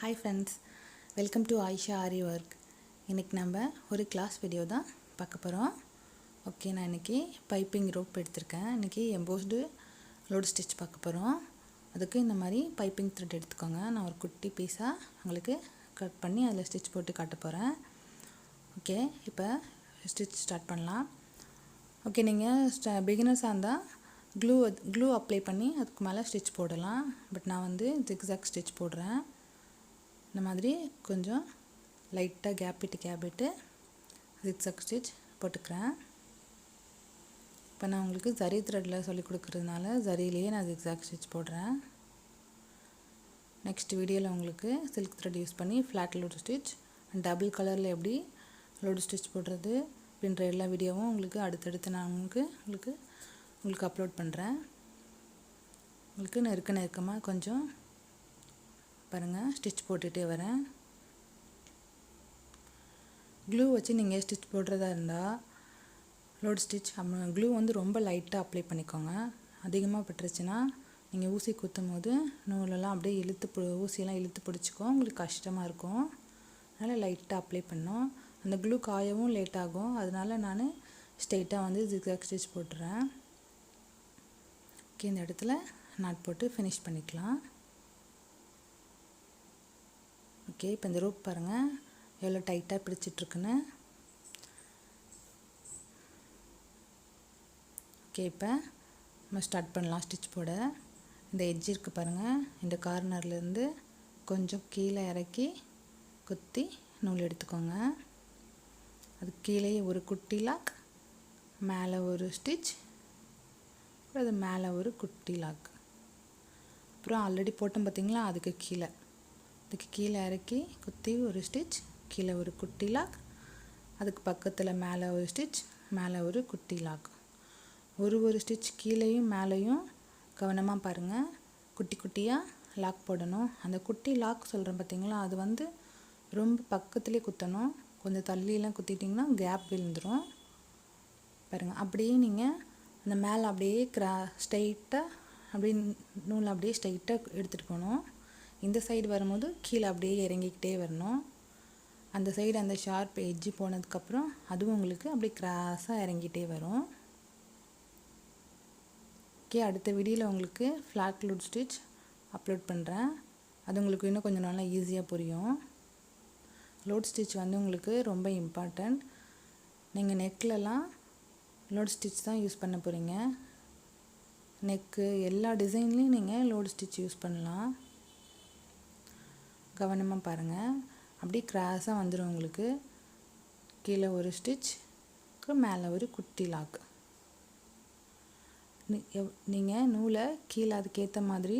Hi friends, welcome to Ayesha Aariwork. இன்னைக்கு நம்ம ஒரு கிளாஸ் வீடியோ தான் பார்க்க போகிறோம். ஓகே, நான் இன்னைக்கு பைப்பிங் ரோப் எடுத்திருக்கேன். இன்னைக்கு எம்போஸ்டு லோடு ஸ்டிச் பார்க்க போகிறோம். அதுக்கு இந்த மாதிரி பைப்பிங் த்ரெட் எடுத்துக்கோங்க. நான் ஒரு குட்டி பீஸாக உங்களுக்கு கட் பண்ணி அதில் ஸ்டிச் போட்டு காட்ட போகிறேன். ஓகே, இப்போ ஸ்டிச் ஸ்டார்ட் பண்ணலாம். ஓகே, நீங்கள் பிகினர்ஸாக இருந்தால் க்ளூ அப்ளை பண்ணி அதுக்கு மேலே ஸ்டிச் போடலாம். பட் நான் வந்து ஜிக்ஸாக் ஸ்டிச் போடுறேன். இந்த மாதிரி கொஞ்சம் லைட்டாக கேப் விட்டு ஜிக்ஸாக் ஸ்டிச் போட்டுக்கிறேன். இப்போ நான் உங்களுக்கு ஜரி த்ரெட்டில் சொல்லி கொடுக்குறதுனால ஜரியிலேயே நான் ஜிக்ஸாக் ஸ்டிச் போடுறேன். நெக்ஸ்ட் வீடியோவில் உங்களுக்கு சில்க் த்ரெட் யூஸ் பண்ணி flat load stitch and double கலரில் எப்படி லோடு ஸ்டிச் போடுறது அப்படின்ற எல்லா வீடியோவும் உங்களுக்கு அடுத்தடுத்து நான் உங்களுக்கு அப்லோட் பண்ணுறேன். உங்களுக்கு நெருக்கமாக கொஞ்சம் பாருங்கள், ஸ்டிச் போட்டுகிட்டே வரேன். க்ளூ வச்சு நீங்கள் ஸ்டிச் போடுறதா இருந்தால் லோடு ஸ்டிச் க்ளூ வந்து ரொம்ப லைட்டாக அப்ளை பண்ணிக்கோங்க. அதிகமாக பட்டுருச்சுன்னா நீங்கள் ஊசி குத்தும் போது நூலெல்லாம் அப்படியே ஊசியெல்லாம் இழுத்து பிடிச்சிக்கும், உங்களுக்கு கஷ்டமாக இருக்கும். அதனால் லைட்டாக அப்ளை பண்ணோம். அந்த க்ளூ காயவும் லேட் ஆகும். அதனால நான் ஸ்ட்ரெயிட்டாக வந்து ஜிக்ஸாக் ஸ்டிச் போட்டுறேன். ஓகே, இந்த இடத்துல நாட் போட்டு ஃபினிஷ் பண்ணிக்கலாம். ஓகே, இப்போ இந்த ரோப் பாருங்கள் எவ்வளோ டைட்டாக பிடிச்சிட்ருக்குன்னு. ஓகே, இப்போ நம்ம ஸ்டார்ட் பண்ணலாம் ஸ்டிச் போட. இந்த எட்ஜ் இருக்குது பாருங்கள், இந்த கார்னர்லேருந்து கொஞ்சம் கீழே இறக்கி குத்தி நூல் எடுத்துக்கோங்க. அது கீழே ஒரு குட்டி லாக், மேலே ஒரு ஸ்டிச், அது மேலே ஒரு குட்டி லாக், அப்புறம் ஆல்ரெடி போட்டோம் பார்த்திங்களா அதுக்கு கீழே இறக்கி குத்தி ஒரு ஸ்டிச், கீழே ஒரு குட்டி லாக், அதுக்கு பக்கத்தில் மேலே ஒரு ஸ்டிச், மேலே ஒரு குட்டி லாக். ஒரு ஸ்டிச் கீழேயும் மேலேயும் கவனமாக பாருங்கள், குட்டி குட்டியாக லாக் போடணும். அந்த குட்டி லாக் சொல்கிறேன் பார்த்திங்களா, அது வந்து ரொம்ப பக்கத்துலேயே குத்தணும். கொஞ்சம் தள்ளியெல்லாம் குத்திட்டிங்கன்னா கேப் விழுந்துடும் பாருங்கள். அப்படியே நீங்கள் அந்த மேலே அப்படியே ஸ்ட்ரைட்டாக அப்படியே நூல் அப்படியே ஸ்ட்ரைட்டாக எடுத்துகிட்டு போகணும். இந்த சைடு வரும்போது கீழே அப்படியே இறங்கிக்கிட்டே வரணும். அந்த சைடு அந்த ஷார்ப் எட்ஜு போனதுக்கப்புறம் அதுவும் உங்களுக்கு அப்படியே கிராஸாக இறங்கிட்டே வரும். ஓகே, அடுத்த வீடியோவில் உங்களுக்கு ஃப்ளாட் லோட் ஸ்டிச் அப்லோட் பண்ணுறேன். அது உங்களுக்கு இன்னும் கொஞ்சம் நல்லா ஈஸியாக புரியும். லோட் ஸ்டிச் வந்து உங்களுக்கு ரொம்ப இம்பார்ட்டண்ட். நீங்கள் நெக்லலாம் லோட் ஸ்டிச் தான் யூஸ் பண்ண போகிறீங்க. நெக்கு எல்லா டிசைன்லேயும் நீங்கள் லோட் ஸ்டிச் யூஸ் பண்ணலாம். கவனமாக பாருங்கள், அப்படியே கிராஸாக வந்துடும் உங்களுக்கு. கீழே ஒரு ஸ்டிச், மேலே ஒரு குட்டி லாக். நீங்கள் நூலை கீழே அதுக்கேற்ற மாதிரி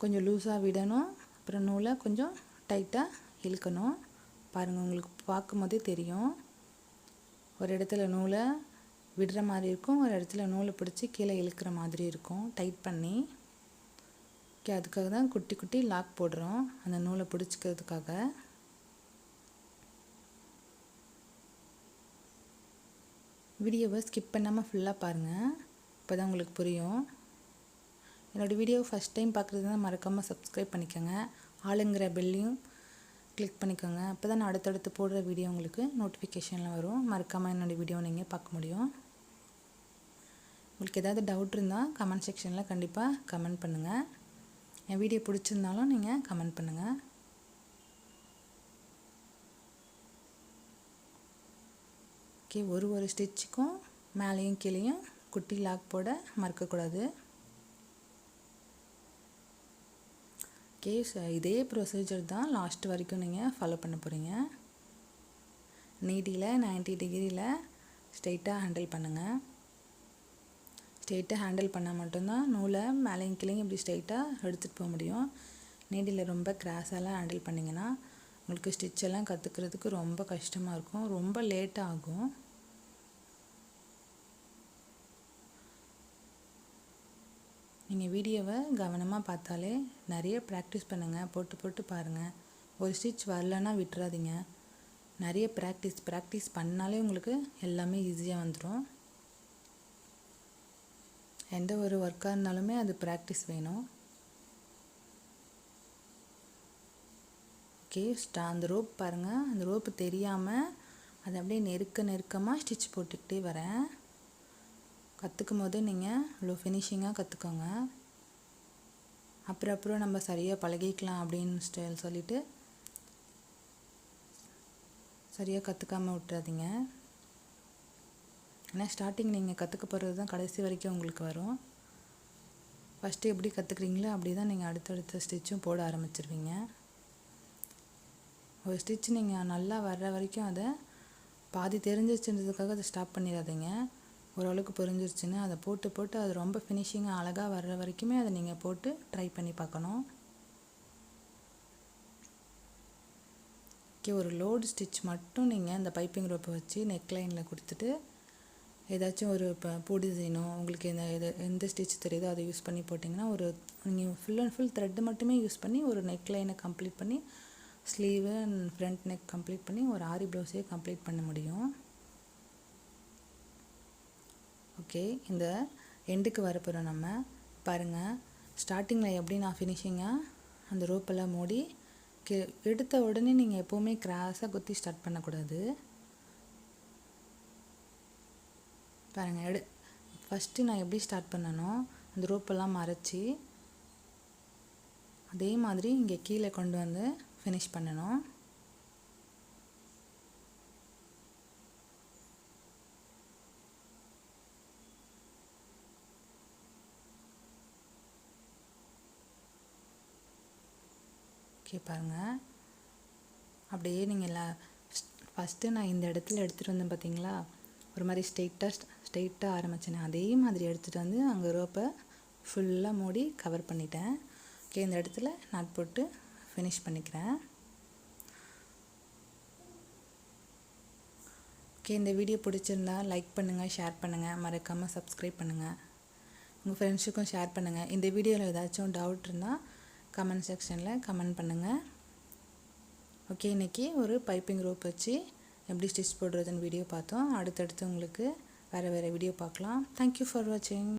கொஞ்சம் லூஸாக விடணும், அப்புறம் நூலை கொஞ்சம் டைட்டாக இழுக்கணும். பாருங்கள், உங்களுக்கு பார்க்கும் போதே தெரியும். ஒரு இடத்துல நூலை விடுற மாதிரி இருக்கும், ஒரு இடத்துல நூலை பிடிச்சி கீழே இழுக்கிற மாதிரி இருக்கும் டைட் பண்ணி. ஓகே, அதுக்காக தான் குட்டி குட்டி லாக் போடுறோம், அந்த நூலை பிடிச்சிக்கிறதுக்காக. வீடியோவை ஸ்கிப் பண்ணாமல் ஃபுல்லாக பாருங்கள், இப்போ தான் உங்களுக்கு புரியும். என்னோடய வீடியோ ஃபஸ்ட் டைம் பார்க்குறதுனா மறக்காமல் சப்ஸ்கிரைப் பண்ணிக்கோங்க. ஆளுங்கிற பெல்லையும் கிளிக் பண்ணிக்கோங்க. அப்போ தான் நான் அடுத்தடுத்து போடுற வீடியோ உங்களுக்கு நோட்டிஃபிகேஷனில் வரும். மறக்காமல் என்னோடய வீடியோ நீங்கள் பார்க்க முடியும். உங்களுக்கு ஏதாவது டவுட் இருந்தால் கமெண்ட் செக்ஷனில் கண்டிப்பாக கமெண்ட் பண்ணுங்கள். என் வீடியோ பிடிச்சிருந்தாலும் நீங்கள் கமெண்ட் பண்ணுங்கள். ஓகே, ஒரு ஸ்டிச்சுக்கும் மேலேயும் கீழேயும் குட்டி லாக் போட மறக்கக்கூடாது. ஓகே, இதே ப்ரொசீஜர் தான் லாஸ்ட் வரைக்கும் நீங்கள் ஃபாலோ பண்ண போகிறீங்க. நீடியில் 90 டிகிரியில் ஸ்ட்ரெயிட்டாக ஹேண்டில் பண்ணுங்கள். ஸ்ட்ரெயிட்டாக ஹேண்டில் பண்ணால் மட்டும்தான் நூலை மேலேயும் கீழேயும் இப்படி ஸ்ட்ரெயிட்டாக எடுத்துகிட்டு போக முடியும். நீடியில் ரொம்ப கிராஸாலாம் ஹேண்டில் பண்ணிங்கன்னா உங்களுக்கு ஸ்டிச்செல்லாம் கற்றுக்கிறதுக்கு ரொம்ப கஷ்டமாக இருக்கும், ரொம்ப லேட்டாக ஆகும். நீங்கள் வீடியோவை கவனமாக பார்த்தாலே நிறைய ப்ராக்டிஸ் பண்ணுங்கள், போட்டு பாருங்கள். ஒரு ஸ்டிச் வரலன்னா விட்டுறாதீங்க. நிறைய ப்ராக்டிஸ் பண்ணாலே உங்களுக்கு எல்லாமே ஈஸியாக வந்துடும். எந்த ஒரு ஒர்க்காக இருந்தாலுமே அது ப்ராக்டிஸ் வேணும். ஓகே, அந்த ரோப் பாருங்கள், அந்த ரோப்பு தெரியாமல் அதை அப்படியே நெருக்கமாக ஸ்டிச் போட்டுக்கிட்டே வரேன். கற்றுக்கும் போது நீங்கள் இவ்வளோ ஃபினிஷிங்காக கற்றுக்கோங்க. அப்புறம் நம்ம சரியாக பழகிக்கலாம் அப்படின்னு சொல்லிவிட்டு சரியாக கற்றுக்காமல் விட்டுறாதீங்க. ஏன்னா ஸ்டார்டிங் நீங்கள் கற்றுக்க போகிறது தான் கடைசி வரைக்கும் உங்களுக்கு வரும். ஃபஸ்ட்டு எப்படி கற்றுக்குறீங்களோ அப்படி தான் நீங்கள் அடுத்தடுத்த ஸ்டிச்சும் போட ஆரம்பிச்சிருவீங்க. ஒரு ஸ்டிச் நீங்கள் நல்லா வர்ற வரைக்கும் அதை பாதி தெரிஞ்சிச்சுன்றதுக்காக அதை ஸ்டாப் பண்ணிடாதீங்க. ஓரளவுக்கு புரிஞ்சிருச்சுன்னு அதை போட்டு அது ரொம்ப ஃபினிஷிங்காக அழகாக வர்ற வரைக்குமே அதை நீங்கள் போட்டு ட்ரை பண்ணி பார்க்கணும். ஓகே, ஒரு லோடு ஸ்டிச் மட்டும் நீங்கள் இந்த பைப்பிங் ரோப்பை வச்சு நெக்லைனில் கொடுத்துட்டு ஏதாச்சும் ஒரு பூ டிசைனோ உங்களுக்கு எந்த ஸ்டிச் தெரியுதோ அதை யூஸ் பண்ணி போட்டிங்கன்னா நீங்கள் ஃபுல் அண்ட் ஃபுல் த்ரெட்டு மட்டுமே யூஸ் பண்ணி ஒரு நெக்லைனை கம்ப்ளீட் பண்ணி sleeve and front neck complete பண்ணி ஒரு ஆரி ப்ளவுஸே கம்ப்ளீட் பண்ண முடியும். ஓகே, இந்த எண்டுக்கு வரப்போகிறோம். நம்ம பாருங்கள், ஸ்டார்டிங்கில் எப்படி நான் ஃபினிஷிங்காக அந்த ரோப்பெல்லாம் மூடி எடுத்த உடனே நீங்கள் எப்போவுமே கிராஸாக குத்தி ஸ்டார்ட் பண்ணக்கூடாது. பாருங்கள், ஃபஸ்ட்டு நான் எப்படி ஸ்டார்ட் பண்ணனோ அந்த ரோப்பெல்லாம் மறைச்சி அதே மாதிரி இங்கே கீழே கொண்டு வந்து ஃபினிஷ் பண்ணணும். ஓகே, பாருங்கள், அப்படியே நீங்கள் ஃபஸ்ட்டு நான் இந்த இடத்துல எடுத்துகிட்டு வந்தேன் பார்த்தீங்களா, ஒரு மாதிரி ஸ்ட்ரெயிட்டாக ஆரம்பிச்சேன். அதே மாதிரி எடுத்துகிட்டு வந்து அங்கே ரோப்பை ஃபுல்லாக மூடி கவர் பண்ணிட்டேன். ஓகே, இந்த இடத்துல நாட் போட்டு ஃபினிஷ் பண்ணிக்கிறேன். ஓகே, இந்த வீடியோ பிடிச்சிருந்தா லைக் பண்ணுங்கள், ஷேர் பண்ணுங்கள், மறக்காமல் சப்ஸ்கிரைப் பண்ணுங்கள், உங்கள் ஃப்ரெண்ட்ஸுக்கும் ஷேர் பண்ணுங்கள். இந்த வீடியோவில் ஏதாச்சும் டவுட் இருந்தால் கமெண்ட் செக்ஷனில் கமெண்ட் பண்ணுங்கள். ஓகே, இன்றைக்கி ஒரு பைப்பிங் ரோப் வச்சு எப்படி ஸ்டிச் போடுறதுன்னு வீடியோ பார்த்தோம். அடுத்தடுத்து உங்களுக்கு வேறு வீடியோ பார்க்கலாம். தேங்க்யூ ஃபார் வாட்சிங்.